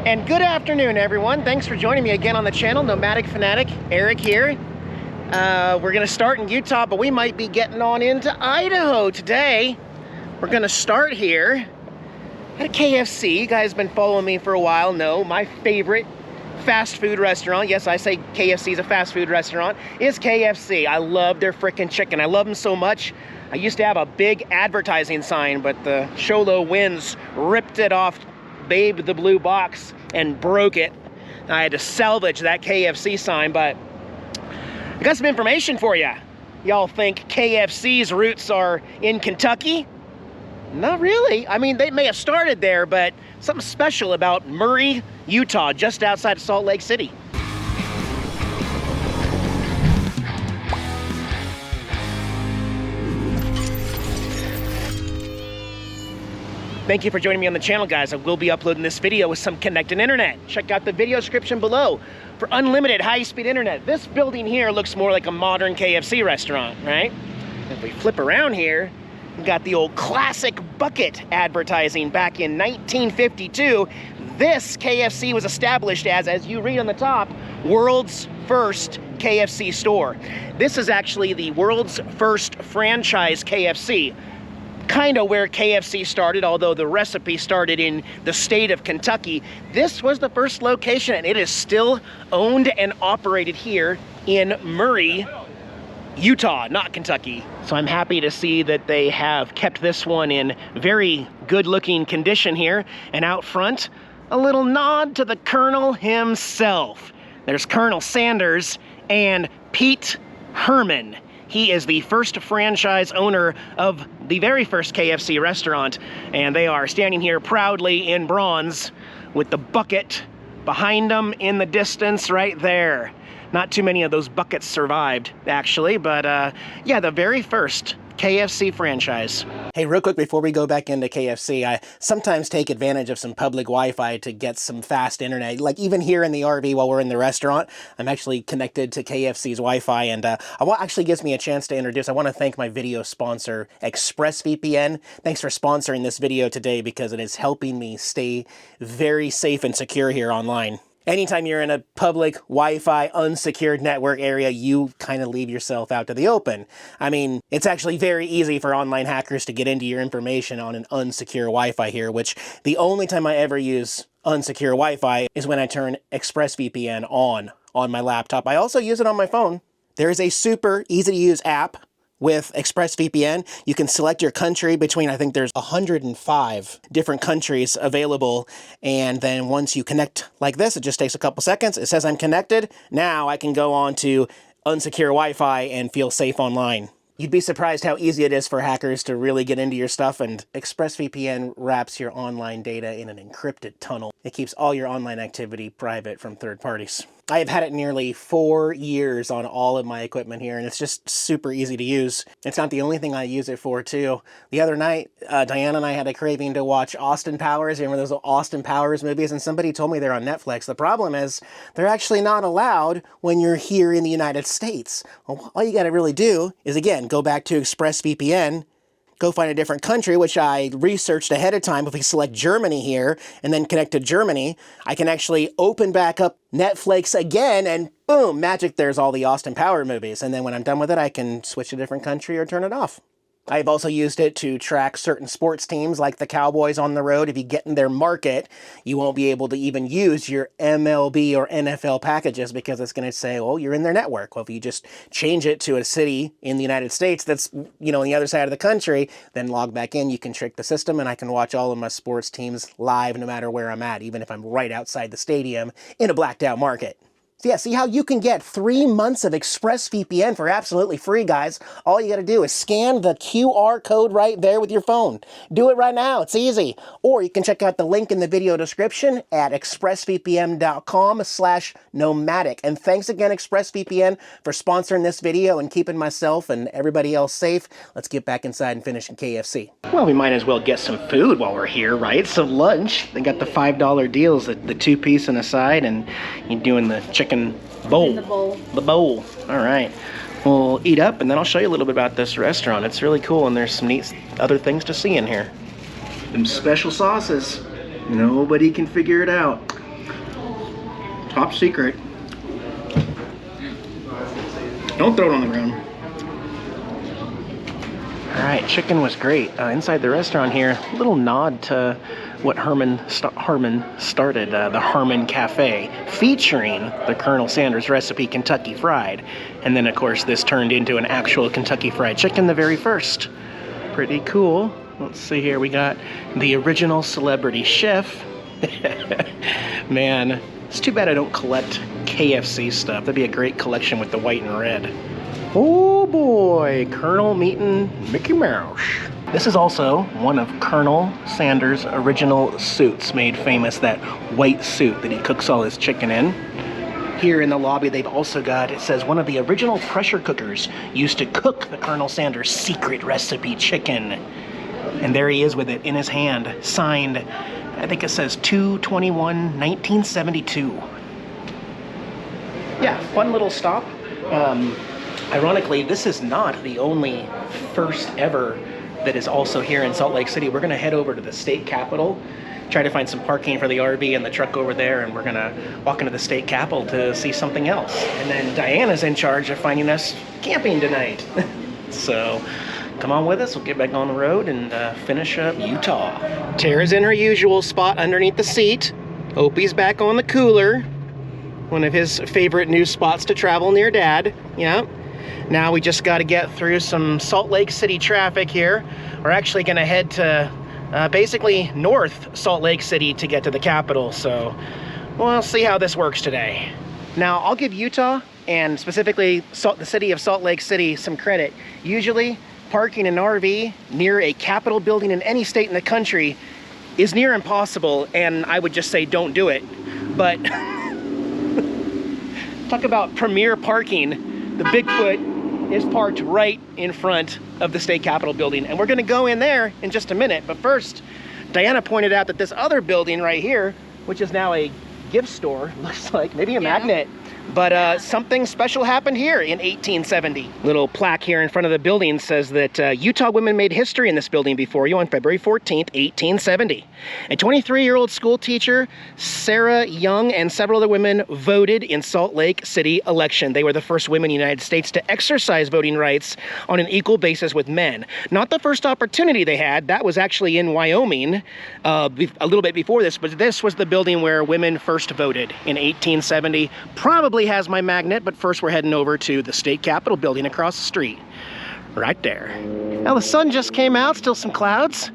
And good afternoon, everyone. Thanks for joining me again on the channel. Nomadic Fanatic, Eric here. We're gonna start in Utah, but we might be getting on into Idaho today. We're gonna start here at a KFC. You guys have been following me for a while, know my favorite fast food restaurant. Yes, I say KFC is a fast food restaurant, is KFC. I love their frickin' chicken. I love them so much. I used to have a big advertising sign, but the Sholo winds ripped it off Babe the Blue Box and broke it. I had to salvage that KFC sign, but I got some information for you. Y'all think KFC's roots are in Kentucky? Not really. I mean, they may have started there, but something special about Murray, Utah, just outside of Salt Lake City. Thank you for joining me on the channel, guys. I will be uploading this video with some connected internet. Check out the video description below for unlimited high-speed internet. This building here looks more like a modern KFC restaurant, right? If we flip around here, we've got the old classic bucket advertising back in 1952. This KFC was established as you read on the top, world's first KFC store. This is actually the world's first franchise KFC. Kind of where KFC started, although the recipe started in the state of Kentucky. This was the first location, and it is still owned and operated here in Murray, Utah, not Kentucky. So I'm happy to see that they have kept this one in very good-looking condition here. And out front, a little nod to the Colonel himself. There's Colonel Sanders and Pete Herman. He is the first franchise owner of the very first KFC restaurant, and they are standing here proudly in bronze with the bucket behind them in the distance right there. Not too many of those buckets survived, actually, but yeah, the very first KFC franchise. Hey, real quick before we go back into KFC, I sometimes take advantage of some public Wi-Fi to get some fast internet. Like even here in the RV while we're in the restaurant, I'm actually connected to KFC's Wi-Fi, and actually gives me a chance to introduce. I want to thank my video sponsor, ExpressVPN. Thanks for sponsoring this video today because it is helping me stay very safe and secure here online. Anytime you're in a public Wi-Fi unsecured network area, you kind of leave yourself out to the open. I mean, it's actually very easy for online hackers to get into your information on an unsecure Wi-Fi here, which the only time I ever use unsecure Wi-Fi is when I turn ExpressVPN on my laptop. I also use it on my phone. There is a super easy to use app with ExpressVPN. You can select your country between, I think there's 105 different countries available. And then once you connect like this, it just takes a couple seconds. It says I'm connected. Now I can go on to unsecure Wi-Fi and feel safe online. You'd be surprised how easy it is for hackers to really get into your stuff, and ExpressVPN wraps your online data in an encrypted tunnel. It keeps all your online activity private from third parties. I have had it nearly 4 years on all of my equipment here, and it's just super easy to use. It's not the only thing I use it for, too. The other night, Diana and I had a craving to watch Austin Powers. You remember those Austin Powers movies? And somebody told me they're on Netflix. The problem is they're actually not allowed when you're here in the United States. Well, all you got to really do is, again, go back to ExpressVPN, go find a different country, which I researched ahead of time. If we select Germany here and then connect to Germany, I can actually open back up Netflix again, and boom, magic, there's all the Austin Powers movies. And then when I'm done with it, I can switch to a different country or turn it off. I've also used it to track certain sports teams like the Cowboys on the road. If you get in their market, you won't be able to even use your MLB or NFL packages because it's going to say, oh, you're in their network. Well, if you just change it to a city in the United States that's, you know, on the other side of the country, then log back in, you can trick the system, and I can watch all of my sports teams live no matter where I'm at, even if I'm right outside the stadium in a blacked out market. So yeah, see how you can get 3 months of ExpressVPN for absolutely free, guys. All you got to do is scan the QR code right there with your phone. Do it right now. It's easy. Or you can check out the link in the video description at expressvpn.com/nomadic. And thanks again, ExpressVPN, for sponsoring this video and keeping myself and everybody else safe. Let's get back inside and finish KFC. Well, we might as well get some food while we're here, right? So lunch, they got the $5 deals, the 2-piece and a side, and you're doing the chicken bowl. In the bowl. The bowl. All right. We'll eat up, and then I'll show you a little bit about this restaurant. It's really cool, and there's some neat other things to see in here. Them special sauces. Nobody can figure it out. Top secret. Don't throw it on the ground. All right, chicken was great. Inside the restaurant here, a little nod to what Harmon started, the Harmon Cafe, featuring the Colonel Sanders recipe Kentucky Fried. And then, of course, this turned into an actual Kentucky Fried Chicken, the very first. Pretty cool. Let's see here, we got the original celebrity chef. Man, it's too bad I don't collect KFC stuff. That'd be a great collection with the white and red. Oh boy, Colonel meeting Mickey Mouse. This is also one of Colonel Sanders' original suits, made famous, that white suit that he cooks all his chicken in. Here in the lobby, they've also got, it says, one of the original pressure cookers used to cook the Colonel Sanders secret recipe chicken. And there he is with it in his hand, signed, I think it says 2/21/1972. Yeah, fun little stop. Ironically, this is not the only first ever that is also here in Salt Lake City. We're gonna head over to the state capitol, try to find some parking for the RV and the truck over there, and we're gonna walk into the state capitol to see something else. And then Diana's in charge of finding us camping tonight. So come on with us, we'll get back on the road and finish up Utah. Tara's in her usual spot underneath the seat. Opie's back on the cooler. One of his favorite new spots to travel near Dad. Yeah. Now we just got to get through some Salt Lake City traffic here. We're actually going to head to basically North Salt Lake City to get to the Capitol. So we'll see how this works today. Now I'll give Utah, and specifically the city of Salt Lake City, some credit. Usually parking an RV near a Capitol building in any state in the country is near impossible, and I would just say don't do it. But talk about premier parking. The Bigfoot is parked right in front of the state capitol building, and we're gonna go in there in just a minute. But first, Diana pointed out that this other building right here, which is now a gift store, looks like maybe a magnet, but something special happened here in 1870. Little plaque here in front of the building says that Utah women made history in this building before you on February 14th, 1870. A 23-year-old school teacher, Sarah Young, and several other women voted in Salt Lake City election. They were the first women in the United States to exercise voting rights on an equal basis with men. Not the first opportunity they had. That was actually in Wyoming a little bit before this, but this was the building where women first voted in 1870. Probably has my magnet, but first we're heading over to the state capitol building across the street. Right there. Now the sun just came out, still some clouds.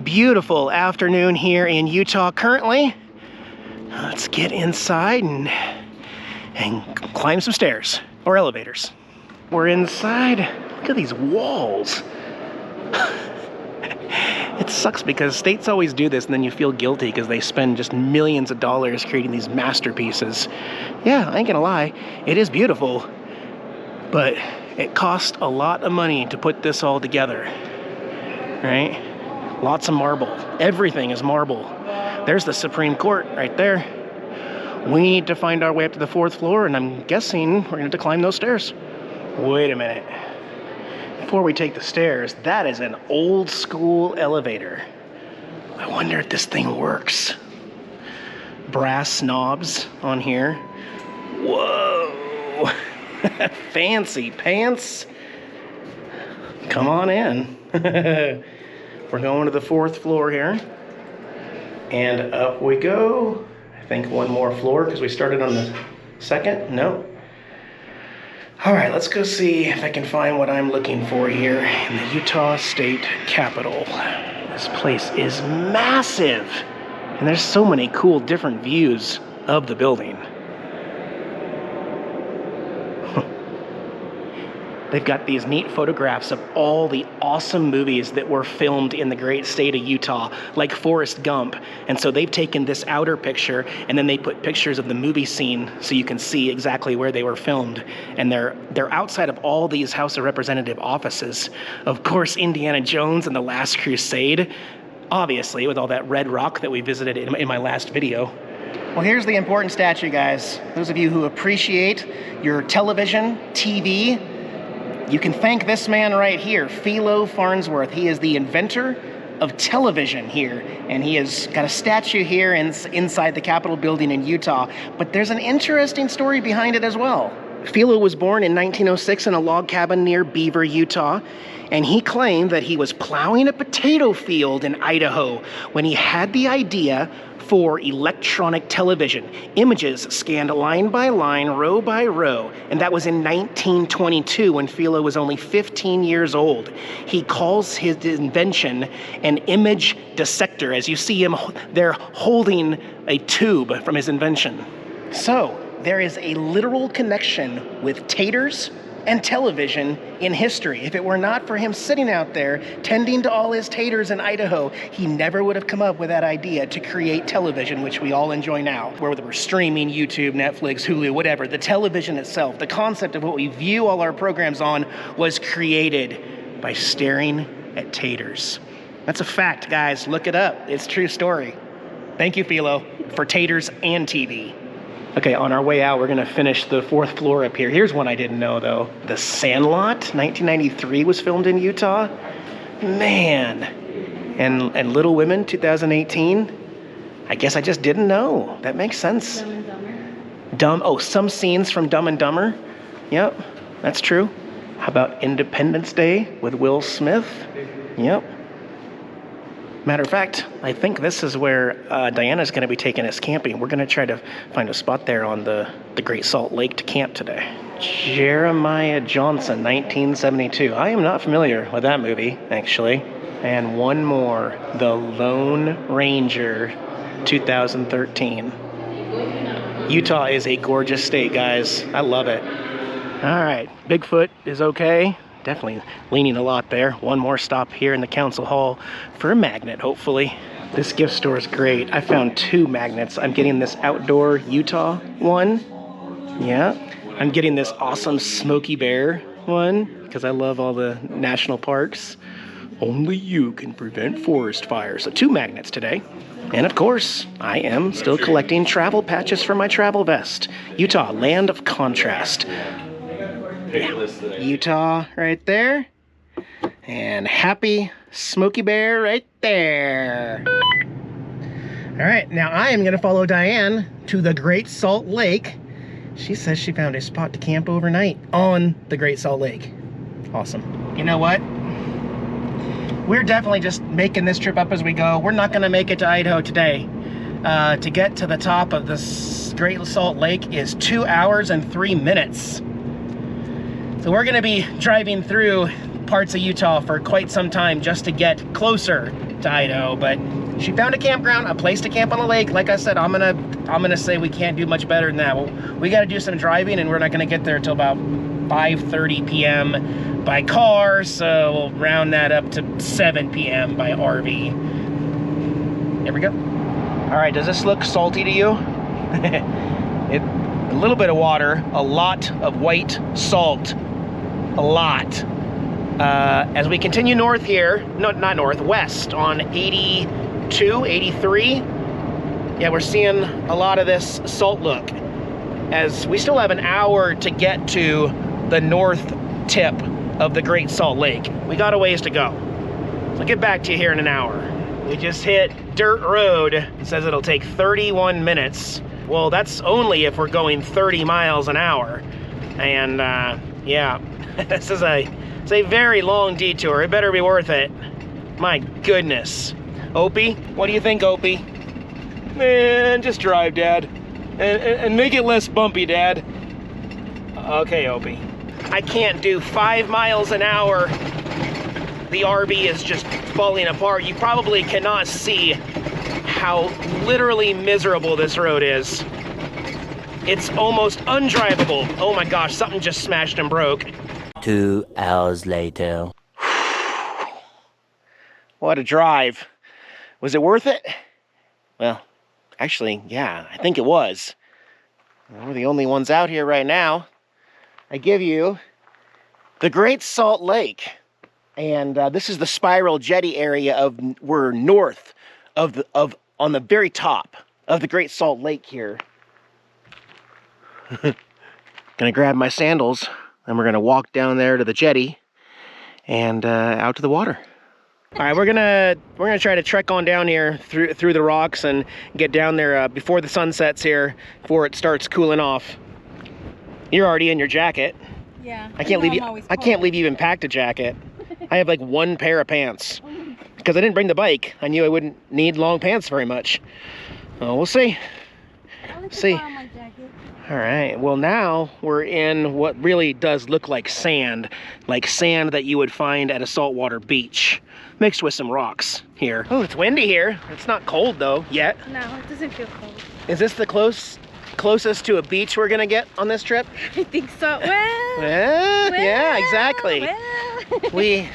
Beautiful afternoon here in Utah currently. Let's get inside and climb some stairs or elevators. We're inside. Look at these walls. It sucks because states always do this, and then you feel guilty because they spend just millions of dollars creating these masterpieces. Yeah, I ain't gonna lie, it is beautiful, but it cost a lot of money to put this all together, right? Lots of marble. Everything is marble. There's the Supreme Court right there. We need to find our way up to the 4th floor, and I'm guessing we're gonna have to climb those stairs. Wait a minute. Before we take the stairs, that is an old school elevator. I wonder if this thing works. Brass knobs on here. Whoa! Fancy pants. Come on in. We're going to the 4th floor here. And up we go. I think one more floor because we started on the 2nd. No. All right, let's go see if I can find what I'm looking for here in the Utah State Capitol. This place is massive, and there's so many cool different views of the building. They've got these neat photographs of all the awesome movies that were filmed in the great state of Utah, like Forrest Gump. And so they've taken this outer picture, and then they put pictures of the movie scene so you can see exactly where they were filmed. And they're outside of all these House of Representative offices. Of course, Indiana Jones and The Last Crusade, obviously, with all that red rock that we visited in my last video. Well, here's the important statue, guys. Those of you who appreciate your television, TV, you can thank this man right here, Philo Farnsworth. He is the inventor of television here, and he has got a statue here inside the Capitol building in Utah, but there's an interesting story behind it as well. Philo was born in 1906 in a log cabin near Beaver, Utah, and he claimed that he was plowing a potato field in Idaho when he had the idea for electronic television. Images scanned line by line, row by row, and that was in 1922 when Philo was only 15 years old. He calls his invention an image dissector, as you see him there holding a tube from his invention. So, there is a literal connection with taters and television in history. If it were not for him sitting out there tending to all his taters in Idaho, he never would have come up with that idea to create television, which we all enjoy now. Whether we're streaming, YouTube, Netflix, Hulu, whatever, the television itself, the concept of what we view all our programs on, was created by staring at taters. That's a fact, guys. Look it up. It's a true story. Thank you, Philo, for taters and TV. Okay, on our way out, we're gonna finish the 4th floor up here. Here's one I didn't know, though. The Sandlot, 1993, was filmed in Utah. Man. And Little Women, 2018. I guess I just didn't know. That makes sense. Dumb and Dumber. Some scenes from Dumb and Dumber. Yep, that's true. How about Independence Day with Will Smith? Yep. Matter of fact, I think this is where Diana's going to be taking us camping. We're going to try to find a spot there on the Great Salt Lake to camp today. Jeremiah Johnson, 1972. I am not familiar with that movie, actually. And one more, The Lone Ranger, 2013. Utah is a gorgeous state, guys. I love it. All right, Bigfoot is okay. Definitely leaning a lot there. One more stop here in the council hall for a magnet, hopefully. This gift store is great. I found 2 magnets. I'm getting this outdoor Utah one. Yeah. I'm getting this awesome Smokey Bear one because I love all the national parks. Only you can prevent forest fires. So 2 magnets today. And of course, I am still collecting travel patches for my travel vest. Utah, land of contrast. Utah right there, and happy Smokey Bear right there. All right, now I am gonna follow Diane to the Great Salt Lake. She says she found a spot to camp overnight on the Great Salt Lake. Awesome. You know what? We're definitely just making this trip up as we go. We're not gonna make it to Idaho today. To get to the top of this Great Salt Lake is 2 hours and 3 minutes. So we're gonna be driving through parts of Utah for quite some time just to get closer to Idaho, but she found a campground, a place to camp on the lake. Like I said, I'm gonna say we can't do much better than that. Well, we gotta do some driving, and we're not gonna get there until about 5:30 p.m. by car, so we'll round that up to 7 p.m. by RV. There we go. All right, does this look salty to you? A little bit of water, a lot of white salt. A lot. As we continue north here, not north, west on 82, 83, yeah, we're seeing a lot of this salt look. As we still have an hour to get to the north tip of the Great Salt Lake. We got a ways to go. So I'll get back to you here in an hour. We just hit dirt road. It says it'll take 31 minutes. Well, that's only if we're going 30 miles an hour. And yeah, it's a very long detour. It better be worth it. My goodness. Opie, what do you think, Opie? Man, just drive, Dad. And make it less bumpy, Dad. Okay, Opie. I can't do 5 miles an hour. The RV is just falling apart. You probably cannot see how literally miserable this road is. It's almost undrivable. Oh my gosh, something just smashed and broke. 2 hours later. What a drive. Was it worth it? Well, actually, yeah, I think it was. We're the only ones out here right now. I give you the Great Salt Lake. And this is the spiral jetty area we're north on the very top of the Great Salt Lake here. Gonna grab my sandals, and we're gonna walk down there to the jetty and out to the water. All right, we're gonna try to trek on down here through the rocks and get down there before the sun sets here, before it starts cooling off. You're already in your jacket. Yeah. I can't believe you even packed a jacket. I have like one pair of pants because I didn't bring the bike. I knew I wouldn't need long pants very much. Well, we'll see. See. All right, well now we're in what really does look like sand that you would find at a saltwater beach, mixed with some rocks here. Oh, it's windy here. It's not cold though, yet. No, it doesn't feel cold. Is this the closest to a beach we're gonna get on this trip? I think so. Well, yeah, exactly. Well.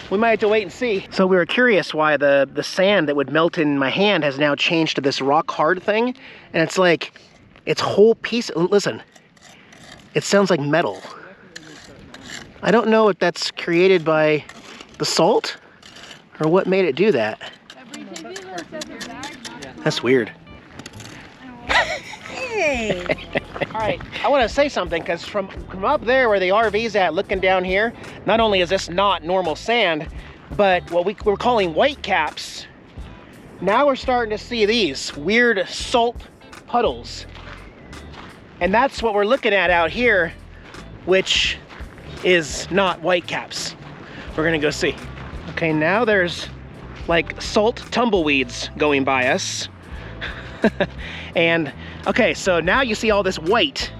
We might have to wait and see. So we were curious why the sand that would melt in my hand has now changed to this rock hard thing, and it's like, its whole piece, listen, it sounds like metal. I don't know if that's created by the salt or what made it do that. That's weird. Hey. All right, I want to say something because from up there where the RV's at, looking down here, not only is this not normal sand, but what we're calling white caps, now we're starting to see these weird salt puddles. And that's what we're looking at out here, which is not white caps. We're gonna go see. Okay, now there's like salt tumbleweeds going by us. And okay, so now you see all this white.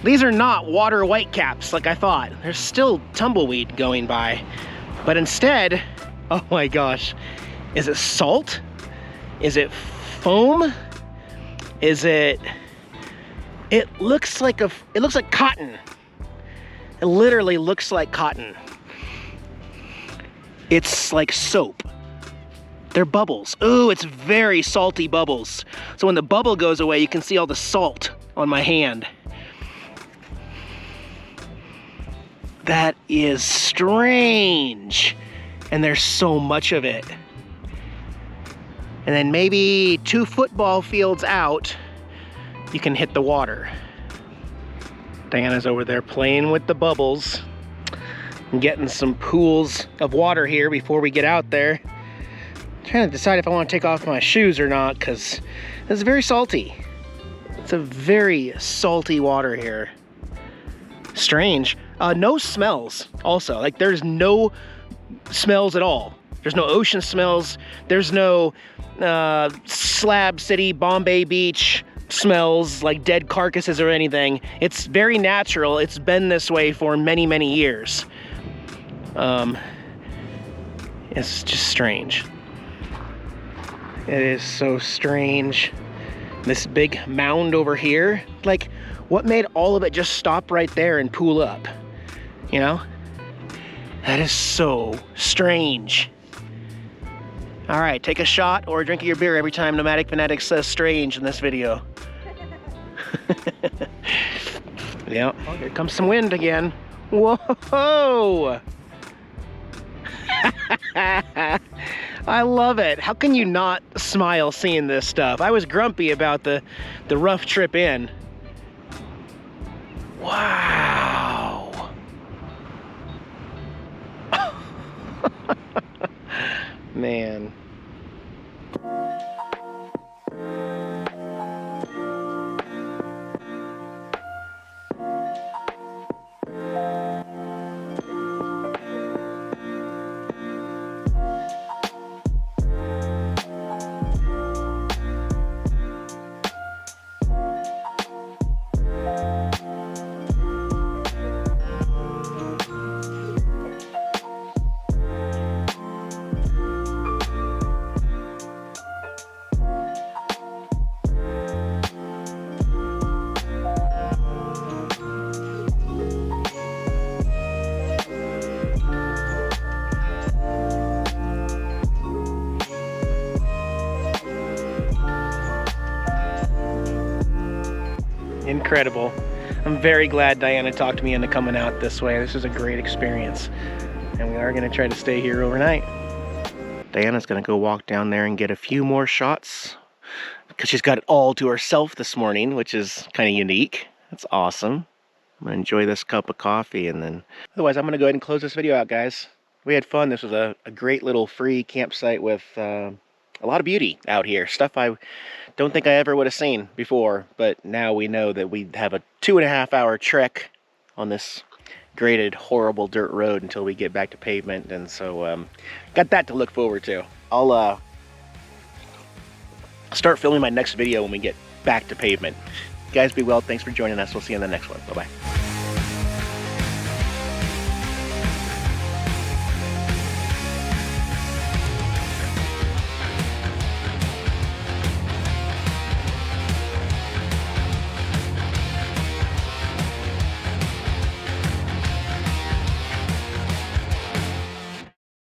These are not water white caps like I thought. There's still tumbleweed going by. But instead, oh my gosh, is it salt? Is it foam? Is it... It looks like cotton. It literally looks like cotton. It's like soap. They're bubbles. Ooh, it's very salty bubbles. So when the bubble goes away, you can see all the salt on my hand. That is strange. And there's so much of it. And then maybe 2 football fields out, you can hit the water. Diana's over there playing with the bubbles. I'm getting some pools of water here before we get out there. I'm trying to decide if I want to take off my shoes or not, because it's very salty. It's a very salty water here. Strange. No smells also. Like there's no smells at all. There's no ocean smells. There's no Slab City, Bombay Beach smells like dead carcasses or anything. It's very natural. It's been this way for many, many years. It's just strange. It is so strange. This big mound over here, like what made all of it just stop right there and pool up? You know? That is so strange. All right, take a shot or a drink of your beer every time Nomadic Fanatic says strange in this video. Yeah, oh, here comes some wind again. Whoa! I love it. How can you not smile seeing this stuff? I was grumpy about the rough trip in. Wow. Man. Incredible. I'm very glad Diana talked me into coming out this way. This is a great experience. And we are going to try to stay here overnight. Diana's going to go walk down there and get a few more shots because she's got it all to herself this morning, which is kind of unique. That's awesome. I'm going to enjoy this cup of coffee and then... Otherwise, I'm going to go ahead and close this video out, guys. We had fun. This was a great little free campsite with a lot of beauty out here. Stuff I don't think I ever would have seen before, but now we know that we have a 2.5-hour trek on this graded, horrible dirt road until we get back to pavement, and so got that to look forward to. I'll start filming my next video when we get back to pavement. Guys, be well. Thanks for joining us. We'll see you in the next one. Bye-bye.